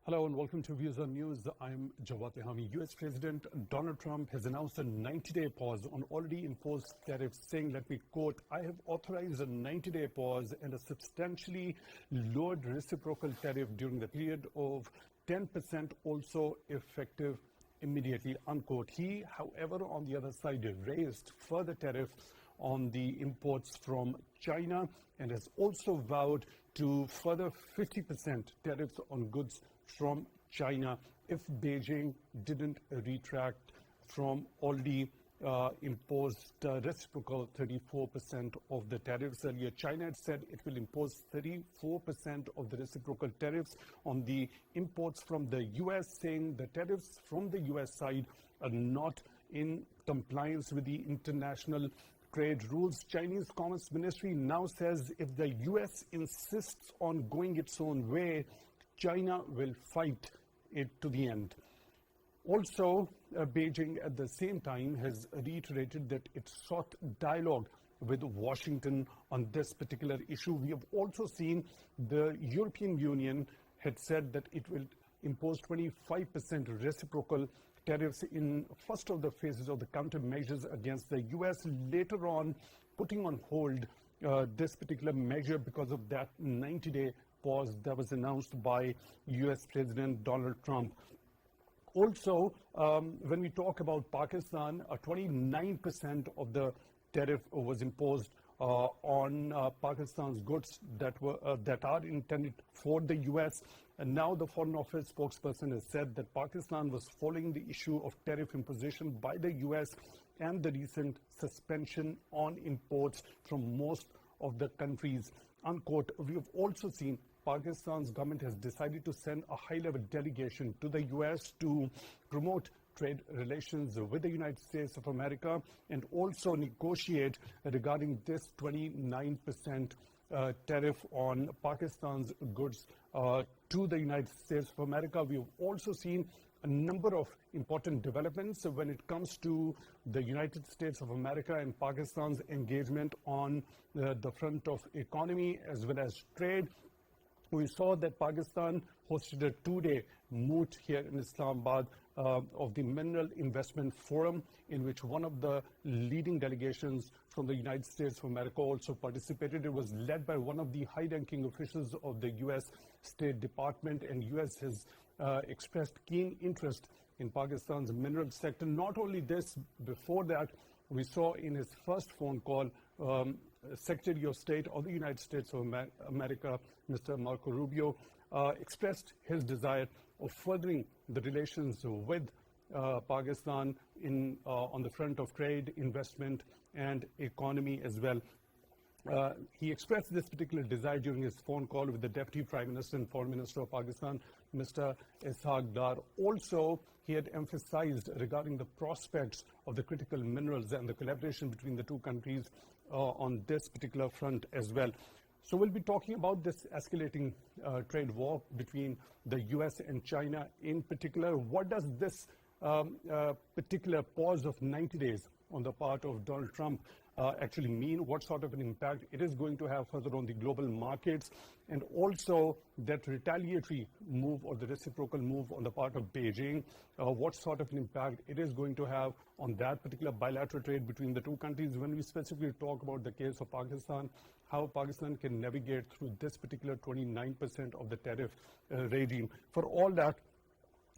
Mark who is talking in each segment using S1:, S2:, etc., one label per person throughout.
S1: Hello and welcome to Views on News. I'm Jawad. Tehami. US President Donald Trump has announced a 90-day pause on already imposed tariffs, saying, let me quote, I have authorized a 90-day pause and a substantially lowered reciprocal tariff during the period of 10%, also effective immediately, unquote. He, however, on the other side, raised further tariffs on the imports from China and has also vowed to further 50% tariffs on goods from China if Beijing didn't retract from already imposed reciprocal 34% of the tariffs. Earlier, China had said it will impose 34% of the reciprocal tariffs on the imports from the US, saying the tariffs from the US side are not in compliance with the international trade rules. Chinese Commerce Ministry now says if the US insists on going its own way, China will fight it to the end. Also, Beijing at the same time has reiterated that it sought dialogue with Washington on this particular issue. We have also seen the European Union had said that it will impose 25% reciprocal tariffs in first of the phases of the countermeasures against the US, later on putting on hold this particular measure because of that 90-day pause that was announced by US President Donald Trump. Also, when we talk about Pakistan, 29% of the tariff was imposed on Pakistan's goods that are intended for the US. And now the Foreign Office spokesperson has said that Pakistan was following the issue of tariff imposition by the US and the recent suspension on imports from most of the countries, unquote. We have also seen Pakistan's government has decided to send a high-level delegation to the US to promote trade relations with the United States of America and also negotiate regarding this 29% tariff on Pakistan's goods to the United States of America. We have also seen a number of important developments when it comes to the United States of America and Pakistan's engagement on the front of economy as well as trade. We saw that Pakistan hosted a two-day moot here in Islamabad of the Mineral Investment Forum, in which one of the leading delegations from the United States of America also participated. It was led by one of the high-ranking officials of the U.S. State Department, and U.S. has expressed keen interest in Pakistan's mineral sector. Not only this, before that, we saw in his first phone call, Secretary of State of the United States of America, Mr. Marco Rubio, expressed his desire of furthering the relations with Pakistan on the front of trade, investment, and economy as well. He expressed this particular desire during his phone call with the Deputy Prime Minister and Foreign Minister of Pakistan, Mr. Ishaq Dar. Also, he had emphasized regarding the prospects of the critical minerals and the collaboration between the two countries on this particular front as well. So we'll be talking about this escalating trade war between the US and China in particular. What does this particular pause of 90 days on the part of Donald Trump actually mean? What sort of an impact it is going to have further on the global markets, and also that retaliatory move or the reciprocal move on the part of Beijing, what sort of an impact it is going to have on that particular bilateral trade between the two countries. When we specifically talk about the case of Pakistan, how Pakistan can navigate through this particular 29% of the tariff regime. For all that,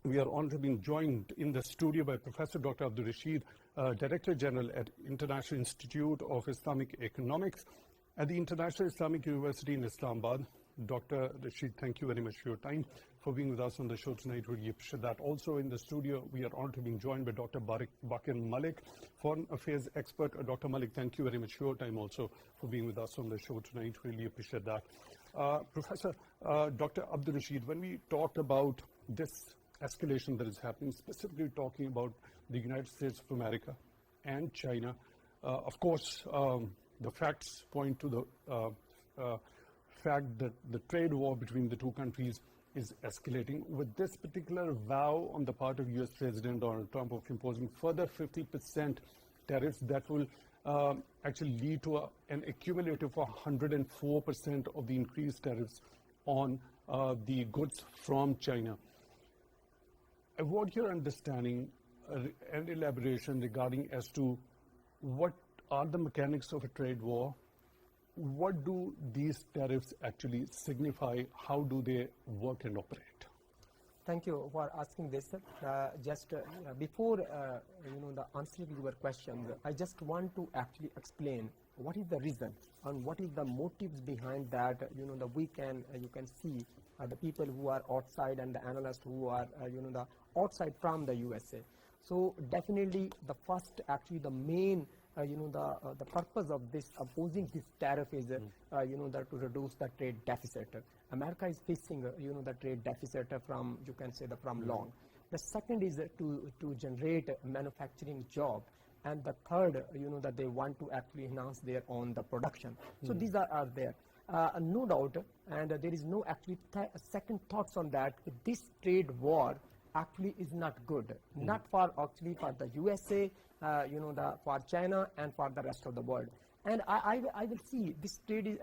S1: we are honored to be joined in the studio by Professor Dr. Abdul Rashid, Director General at International Institute of Islamic Economics at the International Islamic University in Islamabad. Dr. Rashid, thank you very much for your time, for being with us on the show tonight. Really appreciate that. Also in the studio, we are honored to be joined by Dr. Bakir Malik, Foreign Affairs expert. Dr. Malik, thank you very much for your time also for being with us on the show tonight. Really appreciate that. Professor Dr. Abdul Rashid, when we talked about this escalation that is happening, specifically talking about the United States of America and China, of course, the facts point to the fact that the trade war between the two countries is escalating. With this particular vow on the part of US President Donald Trump of imposing further 50% tariffs, that will actually lead to an accumulative of 104% of the increased tariffs on the goods from China. I want your understanding and elaboration regarding as to what are the mechanics of a trade war, what do these tariffs actually signify, how do they work and operate?
S2: Thank you for asking this. Before the answering your questions, I just want to actually explain what is the reason and what is the motives behind that. You can see the people who are outside and the analysts who are the outside from the USA. So definitely the first, actually the main the purpose of this opposing this tariff is to reduce the trade deficit. America is facing the trade deficit from, you can say, from long. The second is to generate manufacturing job, and the third that they want to actually enhance their own the production. So these are there. No doubt, and there is no actually second thoughts on that. This trade war actually is not good, not for actually for the USA, for China and for the rest of the world. And I will see this trade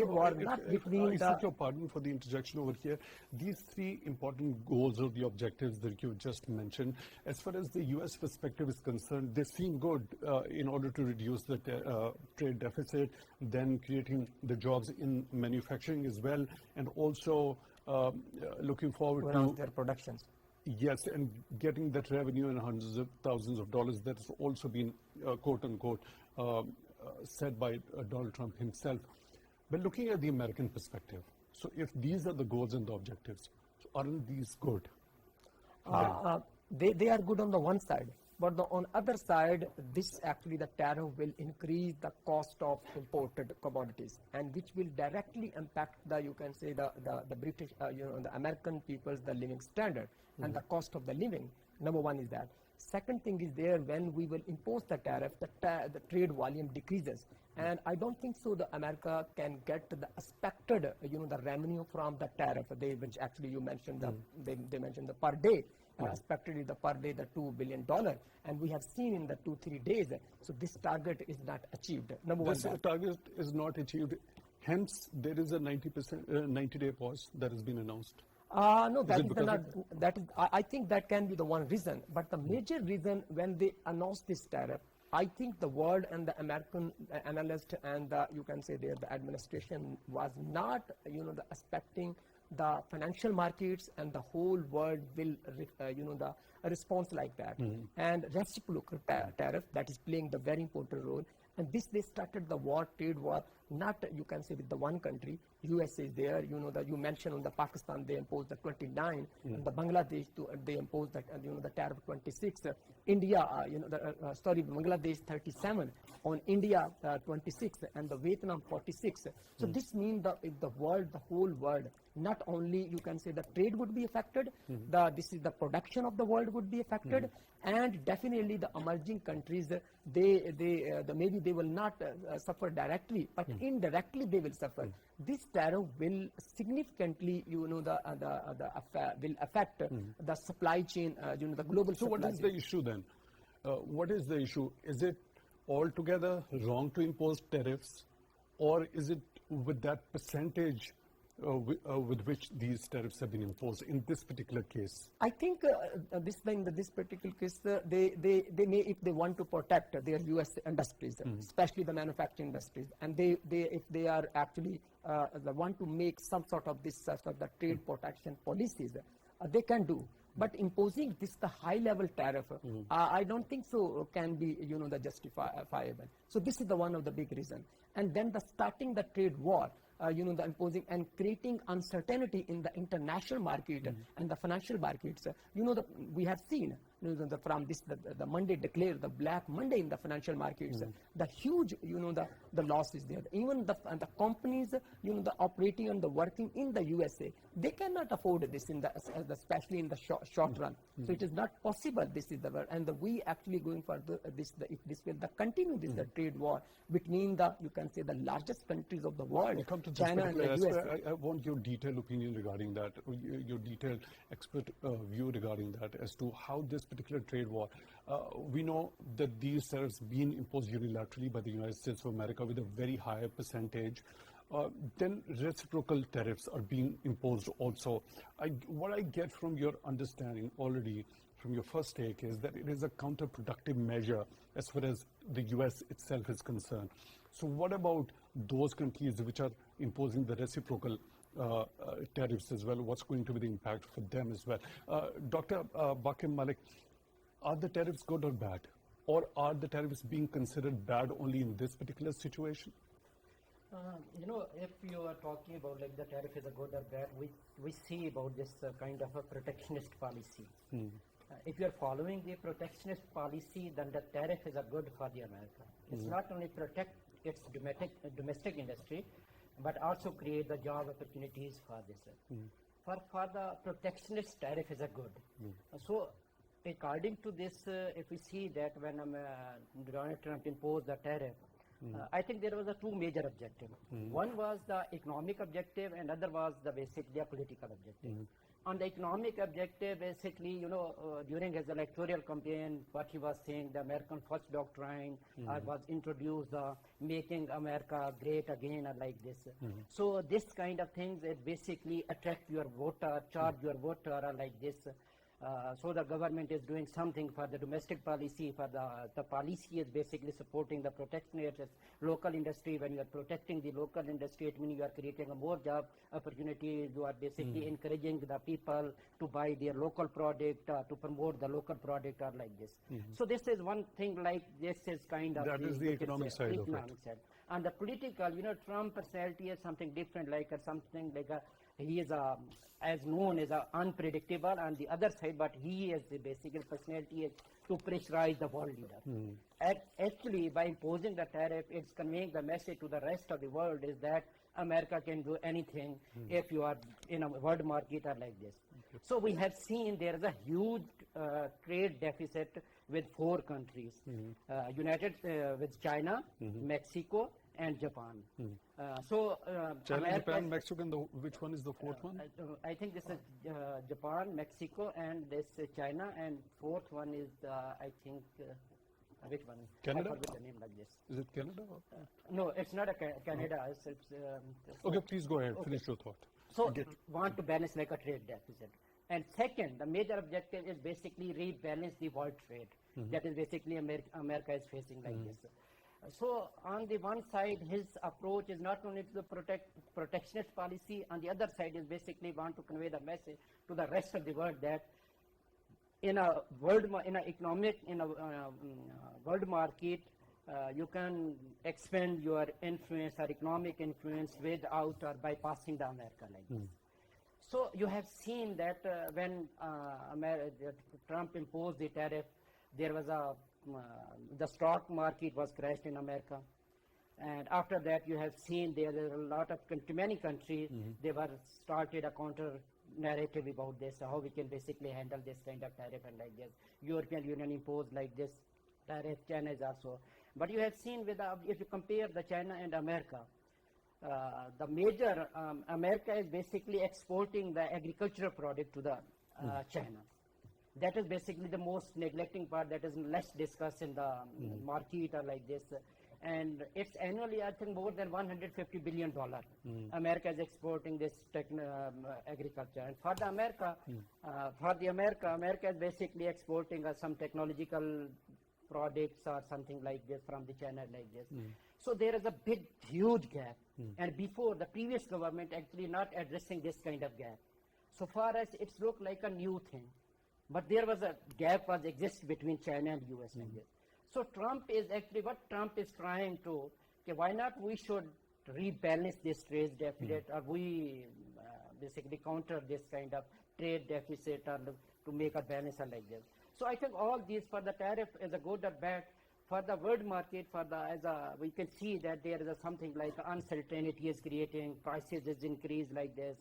S2: war not between
S1: I seek your pardon for the interjection over here. These three important goals or the objectives that you just mentioned, as far as the US perspective is concerned, they seem good in order to reduce the trade deficit, then creating the jobs in manufacturing as well, and also looking forward to
S2: their productions.
S1: Yes, and getting that revenue in hundreds of thousands of dollars that has also been, quote unquote, said by Donald Trump himself. But looking at the American perspective, so if these are the goals and the objectives, so aren't these good?
S2: They are good on the one side, but on other side, this actually the tariff will increase the cost of imported commodities, and which will directly impact the, you can say, the British, the American people's the living standard and the cost of the living. Number one is that. Second thing is there, when we will impose the tariff, the trade volume decreases, and I don't think so the America can get the expected the revenue from the tariff. Which actually you mentioned they mentioned the per day. Expected is the per day the $2 billion, and we have seen in the 2-3 days. So this target is not achieved. Number one,
S1: this target is not achieved. Hence, there is a 90-day pause that has been announced.
S2: No, that is not. That is. I think that can be the one reason. But the major reason when they announced this tariff, I think the world and the American analyst and you can say the administration was not expecting the financial markets and the whole world will the response like that. And reciprocal tariff that is playing the very important role. And this they started the trade war, not you can say with the one country. USA is there, you mentioned on the Pakistan they imposed the 29, and the Bangladesh they imposed that the tariff 26. India, Bangladesh 37, on India 26, and the Vietnam 46. So this means if the whole world, not only you can say the trade would be affected, the production of the world would be affected, and definitely the emerging countries maybe they will not suffer directly, but indirectly they will suffer. This tariff will significantly will affect the supply chain, the global supply chain.
S1: So what is the issue then? What is the issue? Is it altogether wrong to impose tariffs, or is it with that percentage with which these tariffs have been imposed in this particular case?
S2: I think this particular case, they may, if they want to protect their U.S. industries, especially the manufacturing industries, and if they are actually want to make some sort of this the trade protection policies, they can do. But imposing the high level tariff, I don't think so can be the justifiable. So this is the one of the big reason. And then starting the trade war, the imposing and creating uncertainty in the international market and the financial markets. We have seen from this the Monday declared the Black Monday in the financial markets. The huge the loss is there. Even the companies the operating and the working in the USA, they cannot afford this especially in the short run. So it is not possible. This is and we actually going for if this will continue the trade war between you can say the largest countries of the world, China and the USA.
S1: I want your detailed opinion regarding that, your detailed expert view regarding that as to how this particular trade war. We know that these tariffs being imposed unilaterally by the United States of America with a very high percentage. Then reciprocal tariffs are being imposed also. What I get from your understanding already from your first take is that it is a counterproductive measure as far as the US itself is concerned. So what about those countries which are imposing the reciprocal tariffs as well? What's going to be the impact for them as well? Dr. Bakir Malik, are the tariffs good or bad? Or are the tariffs being considered bad only in this particular situation?
S3: If you are talking about like the tariff is a good or bad, we see about this kind of a protectionist policy. If you are following the protectionist policy, then the tariff is a good for the America. It's not only protect its domestic industry, but also create the job opportunities for this. For the protectionist tariff is a good. So according to this, if we see that when Donald Trump imposed the tariff, I think there was a two major objectives. One was the economic objective, and other was the basically a political objective. On the economic objective, basically, during his electoral campaign, what he was saying, the American First Doctrine was introduced, making America great again, like this. So this kind of things, it basically attract your voter, charge your voter, like this. So the government is doing something for the domestic policy, for the policy is basically supporting the protectionist local industry. When you are protecting the local industry, it means you are creating a more job opportunities. You are basically encouraging the people to buy their local product, to promote the local product, or like this. So this is one thing, like this is kind of
S1: that is the economic side of it.
S3: And the political, Trump personality is something different, like something like he is as known as unpredictable on the other side, but he is the basic personality is to pressurize the world leader. Actually, by imposing the tariff, it's conveying the message to the rest of the world is that America can do anything if you are in a world market or like this. So we have seen there is a huge trade deficit with 4 countries, with China, Mexico, and Japan.
S1: China,
S3: America
S1: Japan, Mexico, and which one is the fourth one?
S3: I think this is Japan, Mexico, and this is China, and fourth one is I think which one?
S1: Canada?
S3: I forget the name like this.
S1: Is it Canada?
S3: No, it's not a Canada.
S1: Okay, please go ahead. Finish your thought.
S3: So want to balance like a trade deficit. And second, the major objective is basically rebalance the world trade. That is basically America is facing like this. So on the one side, his approach is not only to the protectionist policy. On the other side, is basically want to convey the message to the rest of the world that in a world market, you can expand your influence or economic influence without or bypassing the America like this. So you have seen that when Trump imposed the tariff, there was the stock market was crashed in America, and after that you have seen there are a lot of many countries they were started a counter narrative about this, how we can basically handle this kind of tariff and like this. European Union imposed like this tariff, China is also. But you have seen with if you compare the China and America, the major America is basically exporting the agricultural product to the China. That is basically the most neglecting part that is less discussed in the market or like this. And it's annually, I think, more than $150 billion. America is exporting this agriculture. And for the America is basically exporting some technological products or something like this from the China like this. So there is a huge gap. And before, the previous government actually not addressing this kind of gap. So far as it's looked like a new thing. But there was a gap exists between China and US. So Trump is actually, what Trump is trying to, why not we should rebalance this trade deficit, or we basically counter this kind of trade deficit, or to make a balance like this. So I think all these for the tariff is a good or bad. For the world market, we can see that there is something like uncertainty is creating, prices is increased like this.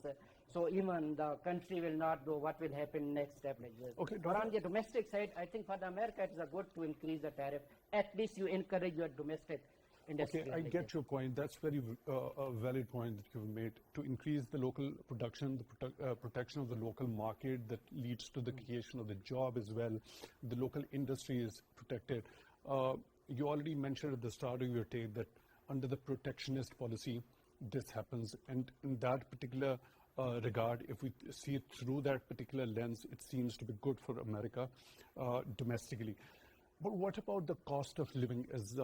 S3: So even the country will not know what will happen next step like this.
S1: Okay,
S3: but on the domestic side, I think for the America it is a good to increase the tariff. At least you encourage your domestic industry.
S1: Okay, I get your point. That's very a valid point that you've made. To increase the local production, the protection of the local market that leads to the creation of the job as well. The local industry is protected. You already mentioned at the start of your take that under the protectionist policy, this happens. And in that particular regard, if we see it through that particular lens, it seems to be good for America domestically. But what about the cost of living? As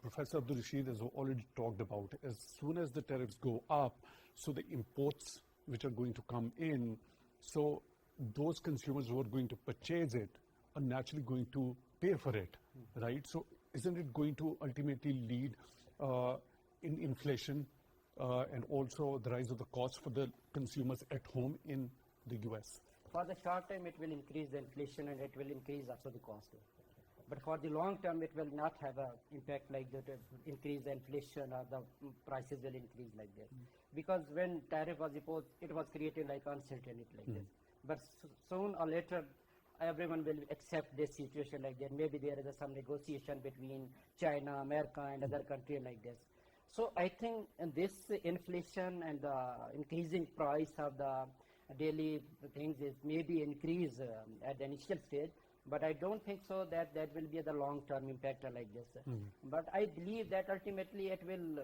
S1: Professor Abdul Rashid has already talked about, as soon as the tariffs go up, so the imports which are going to come in, so those consumers who are going to purchase it are naturally going to pay for it, right? So isn't it going to ultimately lead in inflation and also the rise of the cost for the consumers at home in the US?
S3: For the short time, it will increase the inflation and it will increase also the cost. But for the long term, it will not have an impact like that, increase the inflation or the prices will increase like that. Because when tariff was imposed, it was created like uncertainty like this. But soon or later, everyone will accept this situation like that. Maybe there is some negotiation between China, America, and other countries like this. So I think this inflation and the increasing price of the daily things is maybe increase at the initial stage, but I don't think so that that will be the long-term impact like this. But I believe that ultimately it will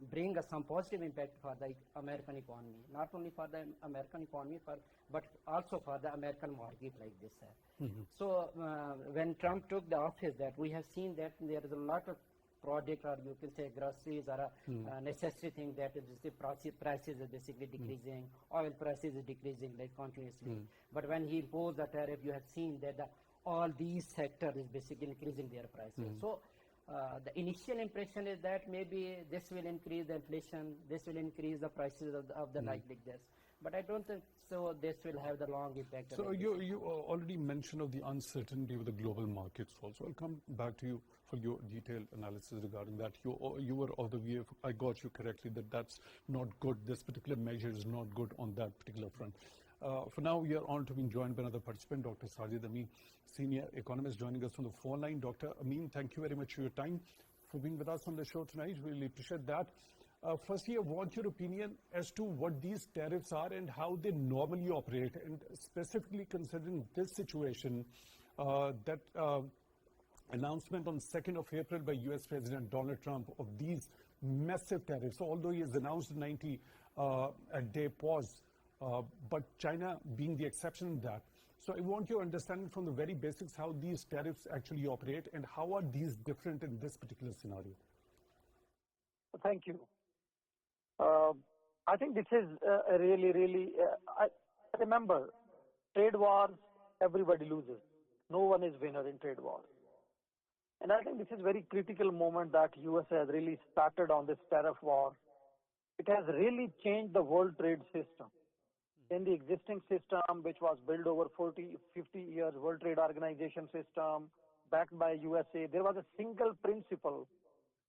S3: bring some positive impact for the American economy, not only for the American economy, but also for the American market like this. So when Trump took the office, that we have seen that there is a lot of product, or you can say groceries, or a necessary thing that is the prices are basically decreasing, oil prices is decreasing like continuously. But when he imposed the tariff, you have seen that all these sectors is basically increasing their prices. So the initial impression is that maybe this will increase the inflation, this will increase the prices of the like this. But I don't think so this will have the long impact.
S1: So you already mentioned of the uncertainty of the global markets also. I'll come back to you for your detailed analysis regarding that. You were of the view, if I got you correctly, that that's not good. This particular measure is not good on that particular front. For now, we are on to being joined by another participant, Dr. Sajid Amin, senior economist, joining us on the phone line. Dr. Amin, thank you very much for your time, for being with us on the show tonight. Really appreciate that. Firstly, I want your opinion as to what these tariffs are and how they normally operate, and specifically considering this situation, that announcement on 2nd of April by US President Donald Trump of these massive tariffs. So although he has announced 90-day pause, but China being the exception in that. So I want your understanding from the very basics how these tariffs actually operate and how are these different in this particular scenario.
S4: Thank you. I think this is really, I remember, trade wars, everybody loses. No one is winner in trade wars. And I think this is a very critical moment that US has really started on this tariff war. It has really changed the world trade system. In the existing system, which was built over 40, 50 years, World Trade Organization system, backed by USA, there was a single principle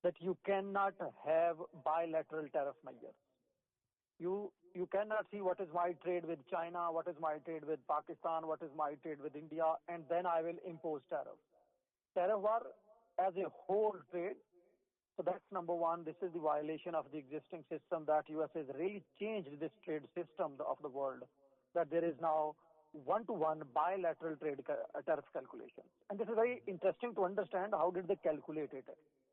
S4: that you cannot have bilateral tariff measures. You cannot see what is my trade with China, what is my trade with Pakistan, what is my trade with India, and then I will impose tariff. Tariff war as a whole trade. So that's number one. This is the violation of the existing system that US has really changed this trade system of the world, that there is now one-to-one bilateral trade tariff calculation. And this is very interesting to understand how did they calculate it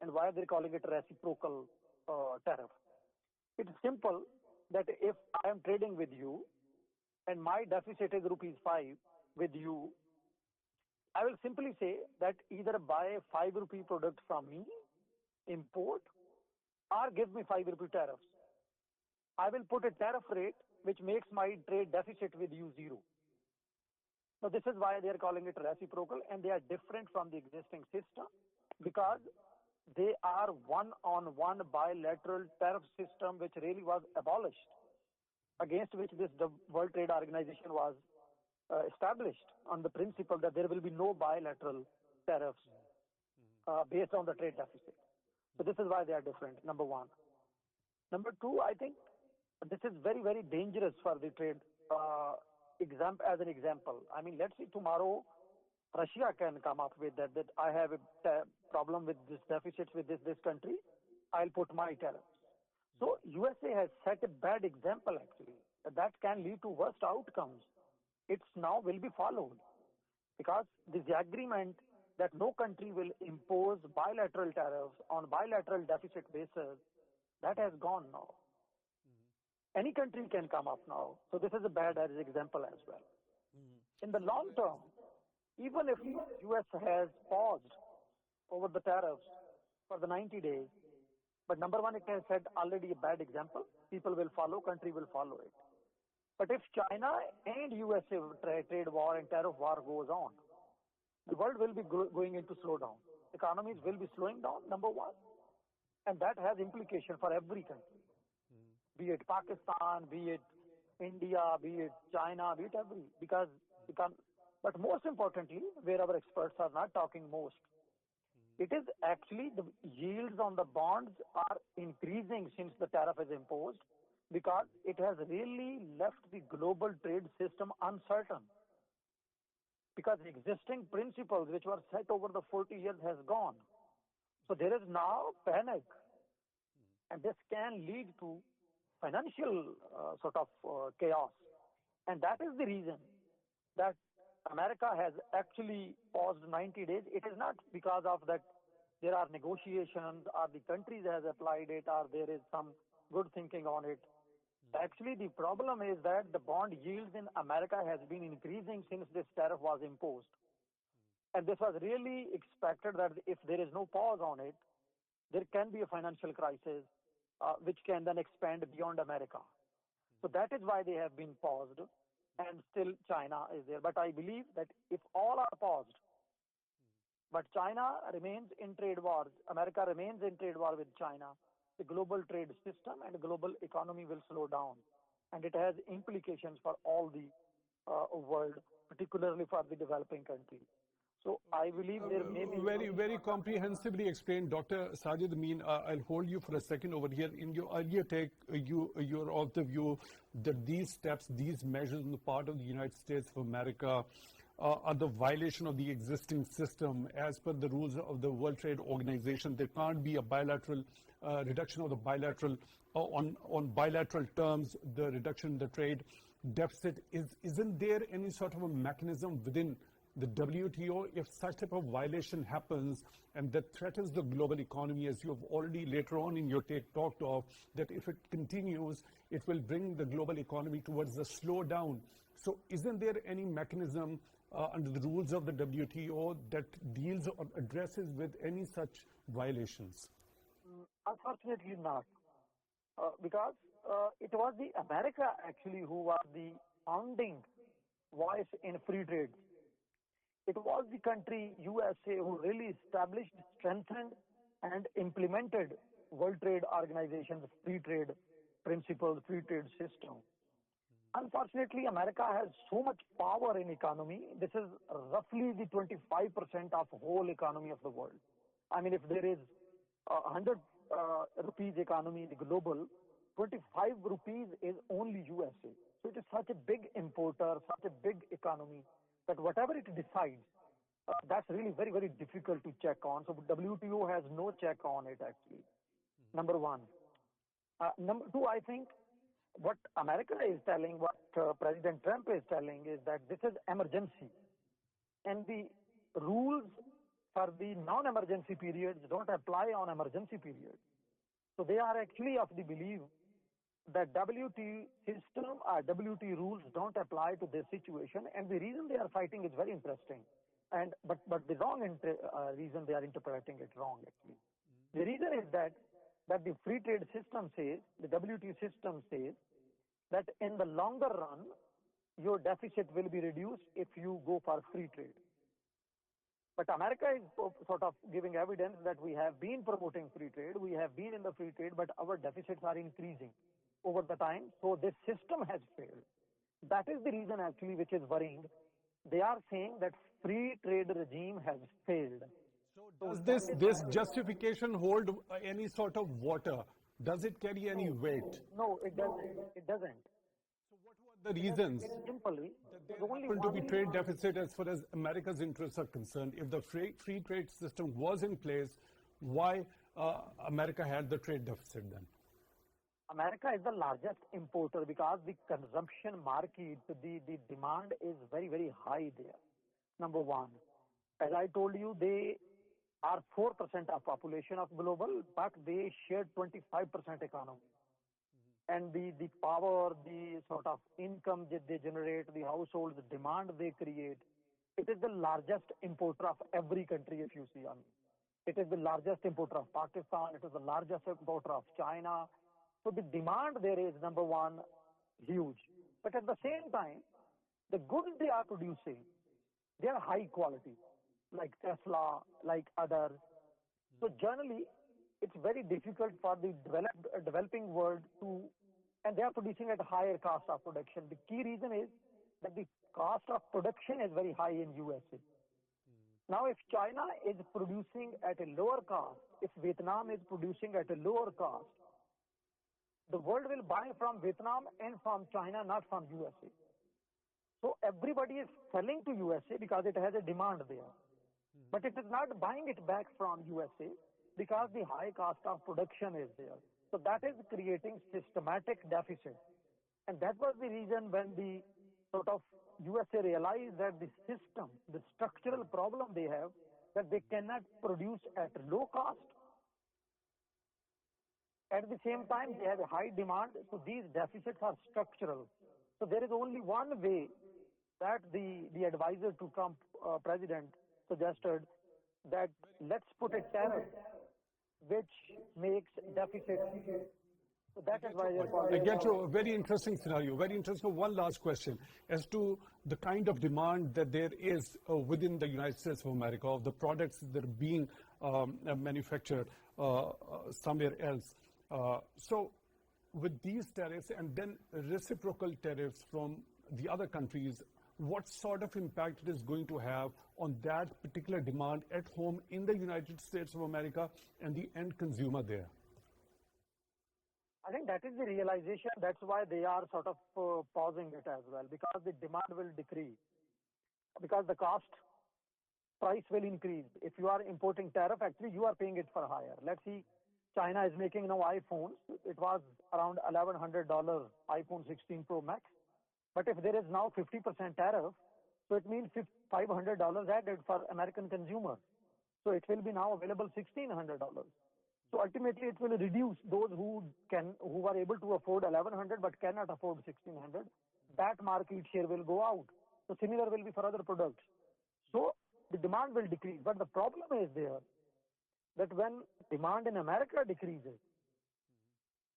S4: and why they're calling it reciprocal tariff. It's simple that if I am trading with you and my deficit is ₹5 with you, I will simply say that either buy a ₹5 product from me, import, or give me ₹5 tariffs. I will put a tariff rate which makes my trade deficit with you zero. So this is why they are calling it reciprocal, and they are different from the existing system because they are one-on-one bilateral tariff system which really was abolished, against which the World Trade Organization was established on the principle that there will be no bilateral tariffs based on the trade deficit. So this is why they are different, number one. Number two, I think this is very, very dangerous for the trade. As an example, I mean, let's say tomorrow Russia can come up with that I have a problem with this deficit with this country, I'll put my tariffs. So USA has set a bad example actually. That can lead to worst outcomes. It's now will be followed because this agreement that no country will impose bilateral tariffs on bilateral deficit basis That has gone now. Any country can come up now. So this is a bad example as well. In the long term, even if US has paused over the tariffs for the 90 days, but number one, it has set already a bad example. People will follow, country will follow it. But if China and USA trade war and tariff war goes on, the world will be going into slowdown. Economies will be slowing down, number one. And that has implication for every country. Be it Pakistan, be it India, be it China, be it every. But most importantly, where our experts are not talking most, it is actually the yields on the bonds are increasing since the tariff is imposed because it has really left the global trade system uncertain. Because existing principles which were set over the 40 years has gone. So there is now panic. And this can lead to financial chaos. And that is the reason that America has actually paused 90 days. It is not because of that there are negotiations or the countries has applied it or there is some good thinking on it. Actually, the problem is that the bond yields in America has been increasing since this tariff was imposed. And this was really expected that if there is no pause on it, there can be a financial crisis which can then expand beyond America. So that is why they have been paused and still China is there. But I believe that if all are paused, but China remains in trade wars, America remains in trade war with China, the global trade system and global economy will slow down. And it has implications for all the world, particularly for the developing countries. So I believe there may be...
S1: Very comprehensively explained, Dr. Sajid Amin. I'll hold you for a second over here. In your earlier take, you're of the view that these steps, these measures on the part of the United States of America are the violation of the existing system. As per the rules of the World Trade Organization, there can't be a bilateral reduction of the bilateral, on bilateral terms, the reduction in the trade deficit. Isn't there any sort of a mechanism within the WTO if such type of violation happens and that threatens the global economy, as you have already later on in your take talked of, that if it continues, it will bring the global economy towards a slowdown. So isn't there any mechanism under the rules of the WTO that deals or addresses with any such violations?
S4: Unfortunately not, because it was the America actually who was the founding voice in free trade. It was the country USA who really established, strengthened and implemented World Trade Organization's free trade principles, free trade system. Unfortunately, America has so much power in economy. This is roughly the 25% of whole economy of the world. I mean, if there is 100 rupees economy in the global, 25 rupees is only USA. So it is such a big importer, such a big economy, that whatever it decides, that's really very, very difficult to check on. So WTO has no check on it actually, number one. Number two, I think what America is telling, what President Trump is telling is that this is emergency. And the rules for the non-emergency periods don't apply on emergency periods. So they are actually of the belief that WT system or WT rules don't apply to this situation, and the reason they are fighting is very interesting. But the wrong reason they are interpreting it wrong actually. The reason is that the free trade system says, the WT system says, that in the longer run, your deficit will be reduced if you go for free trade. But America is sort of giving evidence that we have been promoting free trade, we have been in the free trade, but our deficits are increasing over the time. So this system has failed. That is the reason actually which is worrying. They are saying that free trade regime has failed.
S1: So does this justification hold any sort of water? Does it carry any weight?
S4: No, it doesn't. It doesn't.
S1: So what were the reasons
S4: Simply,
S1: that there happened to be trade deficit as far as America's interests are concerned? If the free trade system was in place, why America had the trade deficit then?
S4: America is the largest importer because the consumption market, the demand is very, very high there. Number one. As I told you, they are 4% of population of global, but they share 25% economy. And the power, the sort of income that they generate, the households, the demand they create, it is the largest importer of every country if you see. It is the largest importer of Pakistan, it is the largest importer of China. So the demand there is, number one, huge. But at the same time, the goods they are producing, they are high quality, like Tesla, like others. So generally, it's very difficult for the developing world to, and they are producing at a higher cost of production. The key reason is that the cost of production is very high in USA. Now, if China is producing at a lower cost, if Vietnam is producing at a lower cost, the world will buy from Vietnam and from China, not from USA. So everybody is selling to USA because it has a demand there. But it is not buying it back from USA because the high cost of production is there. So that is creating systematic deficit. And that was the reason when the sort of USA realized that the system, the structural problem they have, that they cannot produce at low cost. At the same time, they have a high demand, so these deficits are structural. So there is only one way that the advisor to Trump president suggested, that let's put a tariff which makes deficit. So that is why
S1: I get you. A very interesting scenario. Very interesting. One last question as to the kind of demand that there is within the United States of America of the products that are being manufactured somewhere else. So with these tariffs and then reciprocal tariffs from the other countries, what sort of impact it is going to have on that particular demand at home in the United States of America and the end consumer there?
S4: I think that is the realization. That's why they are sort of pausing it as well, because the demand will decrease, because the cost price will increase. If you are importing tariff, actually you are paying it for higher. Let's see, China is making now iPhones. It was around $1,100 iPhone 16 Pro Max. But if there is now 50% tariff, so it means $500 added for American consumer. So it will be now available $1,600. So ultimately it will reduce those who are able to afford 1,100 but cannot afford 1,600. That market share will go out. So similar will be for other products. So the demand will decrease. But the problem is there that when demand in America decreases,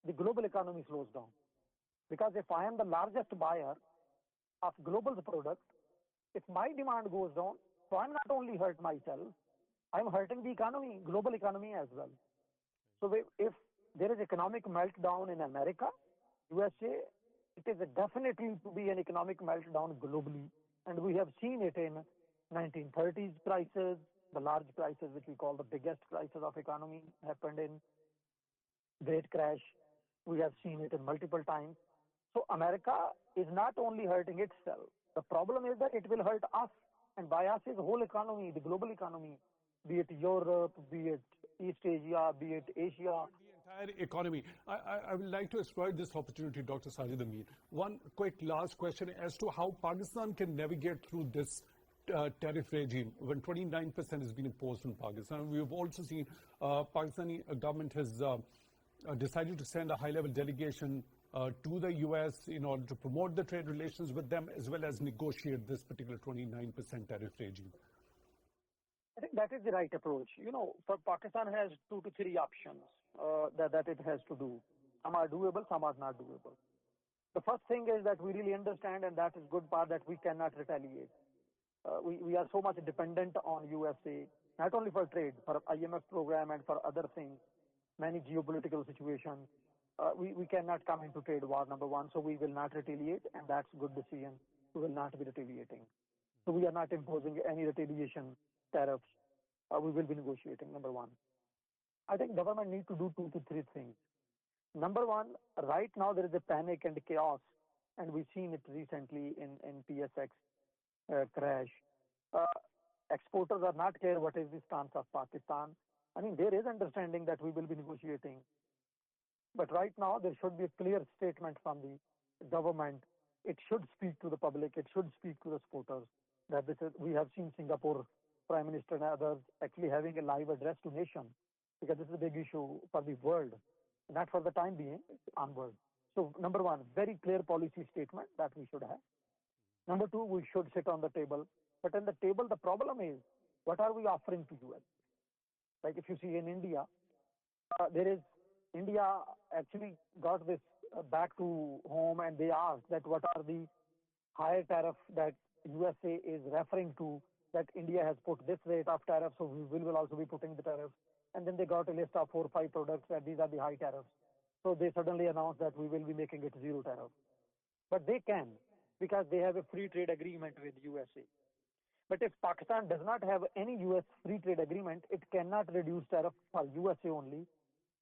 S4: the global economy slows down. Because if I am the largest buyer of global product, if my demand goes down, so I'm not only hurt myself, I'm hurting the economy, global economy as well. So if there is economic meltdown in America, USA, it is definitely to be an economic meltdown globally. And we have seen it in 1930s crisis, the large crisis which we call the biggest crisis of economy happened in Great Crash. We have seen it in multiple times. So America is not only hurting itself. The problem is that it will hurt us. And by us is the whole economy, the global economy, be it Europe, be it East Asia, be it Asia.
S1: The entire economy. I would like to exploit this opportunity, Dr. Sajid Amin. One quick last question as to how Pakistan can navigate through this tariff regime when 29% has been imposed on Pakistan. We have also seen Pakistani government has decided to send a high-level delegation to the US in order to promote the trade relations with them as well as negotiate this particular 29% tariff regime.
S4: I think that is the right approach. You know, for Pakistan has 2 to 3 options that it has to do. Some are doable, some are not doable. The first thing is that we really understand, and that is good part, that we cannot retaliate. We are so much dependent on USA, not only for trade, for IMF program and for other things, many geopolitical situations. We cannot come into trade war, number one, so we will not retaliate, and that's good decision. We will not be retaliating. So we are not imposing any retaliation tariffs. We will be negotiating, number one. I think government need to do 2 to 3 things. Number one, right now there is a panic and chaos, and we've seen it recently in PSX crash. Exporters are not clear what is the stance of Pakistan. I mean, there is understanding that we will be negotiating. But right now, there should be a clear statement from the government. It should speak to the public. It should speak to the exporters that we have seen Singapore Prime Minister and others actually having a live address to nation, because this is a big issue for the world, not for the time being, onward. So number one, very clear policy statement that we should have. Number two, we should sit on the table. But on the table, the problem is, what are we offering to US? Like if you see in India, India actually got this back to home, and they asked that what are the higher tariff that USA is referring to, that India has put this rate of tariff, so we will also be putting the tariff. And then they got a list of 4 or 5 products that these are the high tariffs. So they suddenly announced that we will be making it 0 tariff. But they can, because they have a free trade agreement with USA. But if Pakistan does not have any US free trade agreement, it cannot reduce tariff for USA only.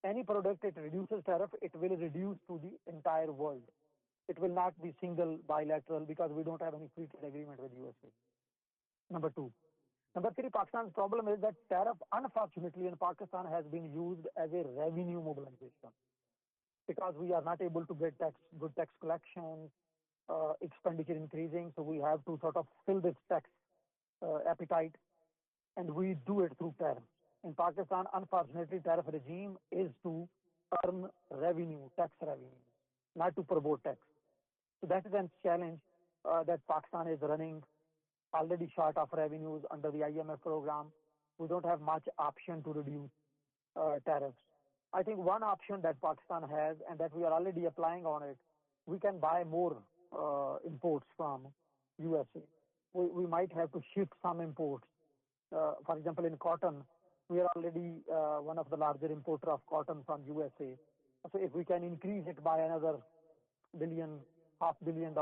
S4: Any product it reduces tariff, it will reduce to the entire world. It will not be single bilateral, because we don't have any free trade agreement with USA. Number two. Number three, Pakistan's problem is that tariff, unfortunately, in Pakistan has been used as a revenue mobilization, because we are not able to get good tax collection, expenditure increasing, so we have to sort of fill this tax appetite, and we do it through tariff. In Pakistan, unfortunately, tariff regime is to earn revenue, tax revenue, not to promote tax. So that is a challenge that Pakistan is running, already short of revenues under the IMF program. We don't have much option to reduce tariffs. I think one option that Pakistan has, and that we are already applying on it, we can buy more imports from USA. We might have to shift some imports. For example, in cotton, we are already one of the larger importer of cotton from USA. So if we can increase it by another $500 million,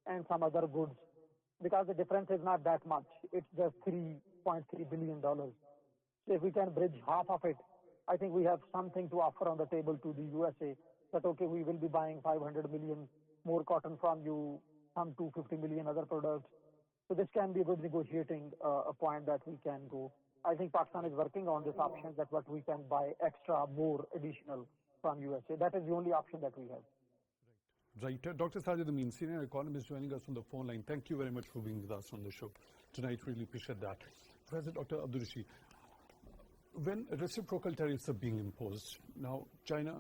S4: and some other goods, because the difference is not that much. It's just $3.3 billion. So if we can bridge half of it, I think we have something to offer on the table to the USA, that okay, we will be buying 500 million more cotton from you, some 250 million other products. So this can be a good negotiating a point that we can go. I think Pakistan is working on this option, that what we can buy extra, more additional from USA. That is the only option that we have.
S1: Right. Dr. Sajid Amin, senior economist, joining us on the phone line. Thank you very much for being with us on the show tonight. Really appreciate that. President Dr. Abdul Rashid, when reciprocal tariffs are being imposed, now China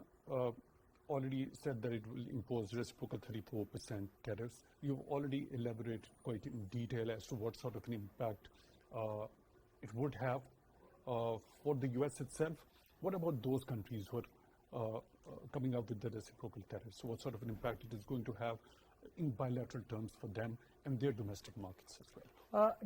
S1: already said that it will impose reciprocal 34% tariffs. You've already elaborated quite in detail as to what sort of an impact it would have for the US itself. What about those countries who are coming up with the reciprocal tariffs? So what sort of an impact it is going to have in bilateral terms for them and their domestic markets as well?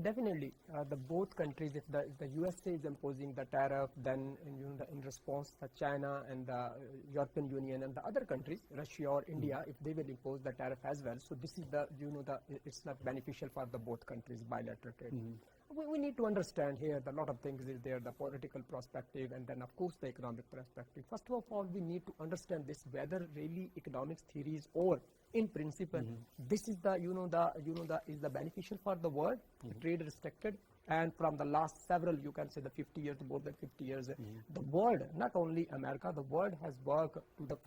S2: Definitely, the both countries, if the USA is imposing the tariff, then in response, China and the European Union and the other countries, Russia or India, if they will impose the tariff as well. So this is it's not beneficial for the both countries, bilateral trade. We need to understand here that a lot of things is there, the political perspective, and then of course the economic perspective. First of all, we need to understand this, whether really economics theories or in principle, this is is the beneficial for the world, the trade restricted, and from the last several, you can say the 50 years, more than 50 years, the world, not only America, the world has worked to the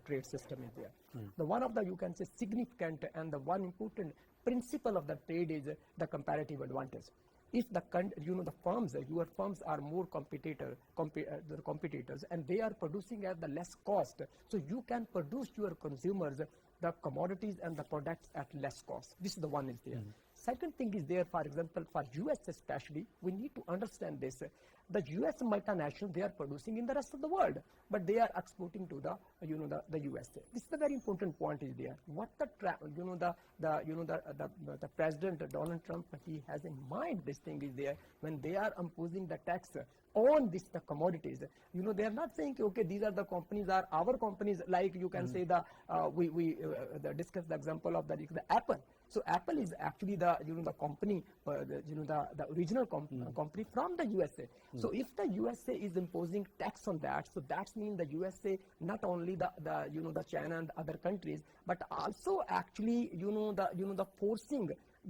S2: trade system is there. The one of the, you can say, significant and the one important principle of the trade is the comparative advantage. If the firms, your firms are more competitors, and they are producing at the less cost, so you can produce your consumers the commodities and the products at less cost. This is the one is there. Second thing is there, for example, for US especially, we need to understand this. The US multinational, they are producing in the rest of the world, but they are exporting to the USA. This is a very important point is there. What the President Donald Trump, he has in mind, this thing is there, when they are imposing the tax on the commodities. They are not saying, okay, these are the companies, are our companies, like you can say we discussed the example of the Apple. So Apple is actually the company, the original company from the USA. So if the USA is imposing tax on that, so that means the USA not only the China and other countries, but also actually the forcing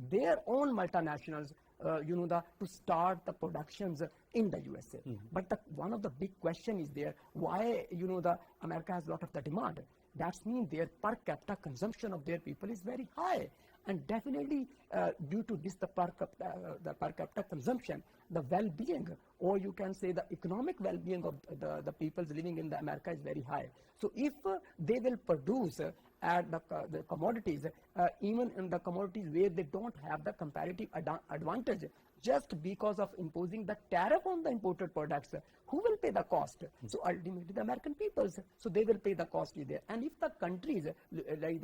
S2: their own multinationals to start the productions in the USA. But one of the big question is there, why the America has a lot of the demand. That means their per capita consumption of their people is very high. And definitely due to this, the per capita consumption, the well-being, or you can say the economic well-being of the people living in the America is very high. So if they will produce at the commodities, even in the commodities where they don't have the comparative advantage, just because of imposing the tariff on the imported products, who will pay the cost? So ultimately the American peoples, so they will pay the cost there. And if the countries, like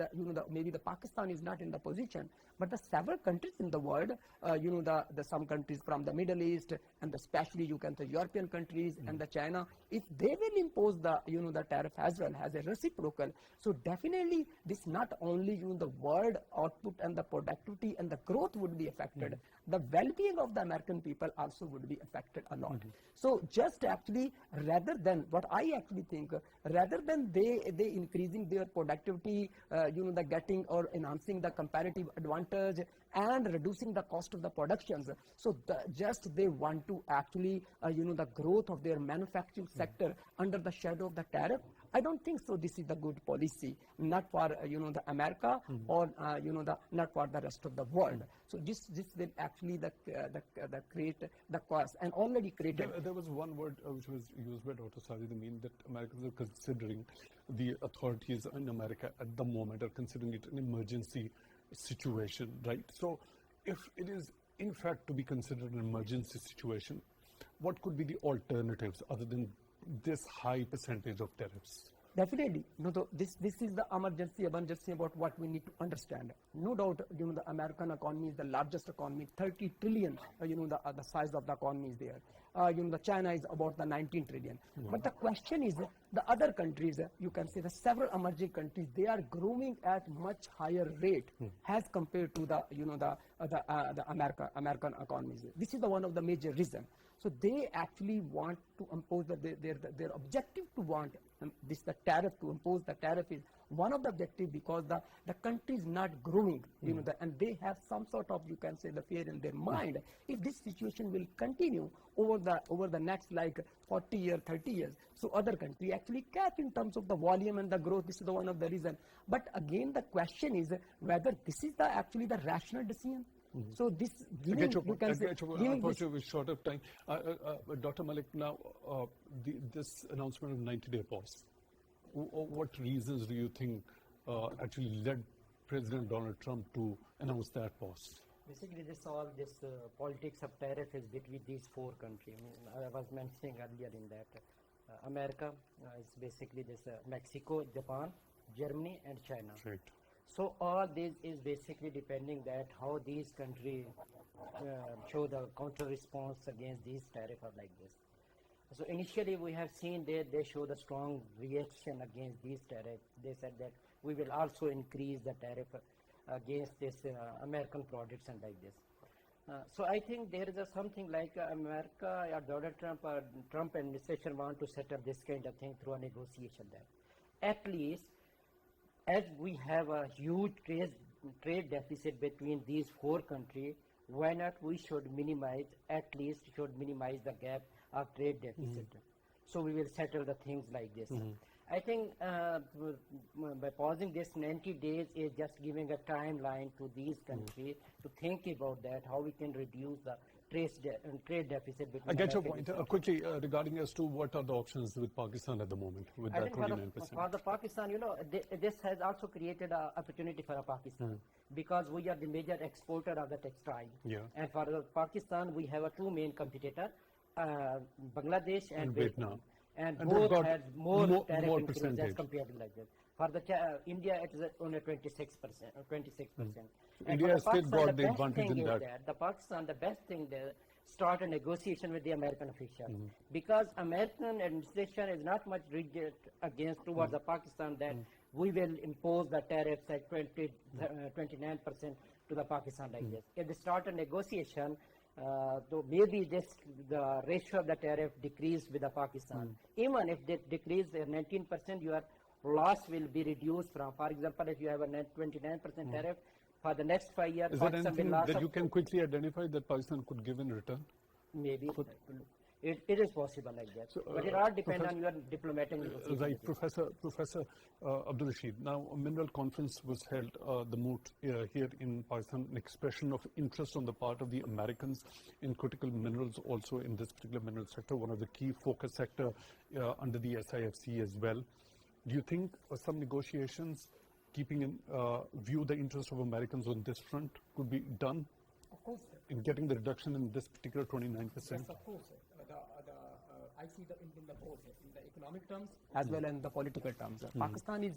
S2: maybe the Pakistan is not in the position, but the several countries in the world, the some countries from the Middle East, and especially you can say European countries and the China, if they will impose the, the tariff as well as a reciprocal, so definitely this not only, the world output and the productivity and the growth would be affected, the well-being of the American people also would be affected a lot. So just actually, rather than what I actually think, rather than they increasing their productivity, the getting or enhancing the comparative advantage and reducing the cost of the productions, so just they want to actually, the growth of their manufacturing sector under the shadow of the tariff. I don't think so. This is the good policy, not for the America or not for the rest of the world. So this will actually create the cost and already created.
S1: There was one word which was used by Dr. Saeed, that Americans are considering, the authorities in America at the moment are considering it an emergency situation, right? So if it is in fact to be considered an emergency situation, what could be the alternatives other than this high percentage of tariffs?
S2: Definitely, this is the emergency about what we need to understand. No doubt, the American economy is the largest economy, 30 trillion, the size of the economy is there. The China is about the 19 trillion. But the question is, the other countries, you can say the several emerging countries, they are growing at much higher rate as compared to the, the American economies. This is the one of the major reasons. So they actually want to impose their objective to want the tariff, to impose the tariff is one of the objectives, because the country is not growing, and they have some sort of, you can say, the fear in their mind. If this situation will continue over the next like 40 years, 30 years, so other countries actually catch in terms of the volume and the growth. This is the one of the reason. But again, the question is whether this is actually the rational decision. So this giving, you can say,
S1: unfortunately, we're short of time. Dr. Malik, now this announcement of 90-day pause, what reasons do you think actually led President Donald Trump to announce that pause?
S3: Basically, this politics of tariff is between these four countries. I was mentioning earlier in that America is basically this Mexico, Japan, Germany, and China.
S1: Right.
S3: So all this is basically depending that how these countries show the counter response against these tariffs are like this. So initially we have seen they show the strong reaction against these tariffs. They said that we will also increase the tariff against this American products and like this. So I think there is something like America or Donald Trump or Trump administration want to settle this kind of thing through a negotiation there. At least as we have a huge trade deficit between these four countries, why not we should minimize, at least should minimize the gap of trade deficit. So we will settle the things like this. I think by pausing this 90 days is just giving a timeline to these countries to think about that, how we can reduce the trade deficit between.
S1: I get your point. Quickly, regarding as to what are the options with Pakistan at the moment with that 29%?
S3: For the Pakistan, this has also created an opportunity for Pakistan because we are the major exporter of the textile.
S1: Yeah.
S3: And for the Pakistan, we have two main competitors, Bangladesh and Vietnam. And both have more tariff increase as compared to like that. For the India, it is only 26%.
S1: India has still got the advantage in that.
S3: The Pakistan, the best thing there, start a negotiation with the American officials because American administration is not much rigid against towards the Pakistan that we will impose the tariffs at 29% to the Pakistan like this. If they start a negotiation, so maybe the ratio of the tariff decrease with the Pakistan. Even if they decrease 19%, your loss will be reduced from, for example, if you have a net 29% tariff, for the next 5 years,
S1: is there anything that you can quickly identify that Pakistan could give in return?
S3: Maybe. it is possible like that.
S1: So,
S3: but it all depends on your diplomatic negotiations.
S1: Right, Professor Abdul Rashid. Now, a mineral conference was held, the Moot, here in Pakistan, an expression of interest on the part of the Americans in critical minerals, also in this particular mineral sector, one of the key focus sector under the SIFC as well. Do you think some negotiations, keeping in view the interest of Americans on this front, could be done
S2: Of course,
S1: in getting the reduction in this particular 29%?
S2: yes, of course. I see in the both, in the economic terms as well as in the political terms. Pakistan is,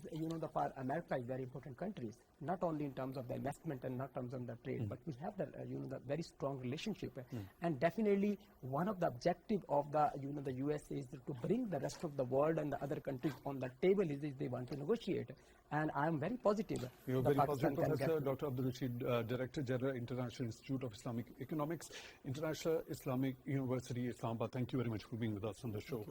S2: for America is very important countries, not only in terms of the investment and not terms of the trade, but we have the, the very strong relationship. And definitely one of the objective of the, the US is to bring the rest of the world and the other countries on the table is they want to negotiate. And I am very positive.
S1: You're
S2: that
S1: very
S2: Pakistan
S1: positive,
S2: can
S1: Professor
S2: get-
S1: Dr. Abdul Rashid, Director General, International Institute of Islamic Economics, International Islamic University, Islamabad. Thank you very much for being with us on the show.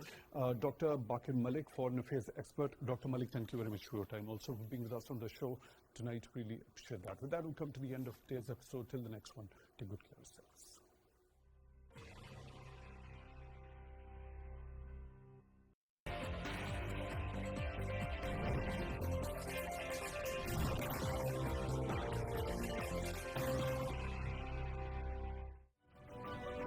S1: Dr. Bakir Malik, Foreign Affairs Expert. Dr. Malik, thank you very much for your time, also for being with us on the show tonight. Really appreciate that. With that, we'll come to the end of today's episode. Till the next one, take good care of yourself.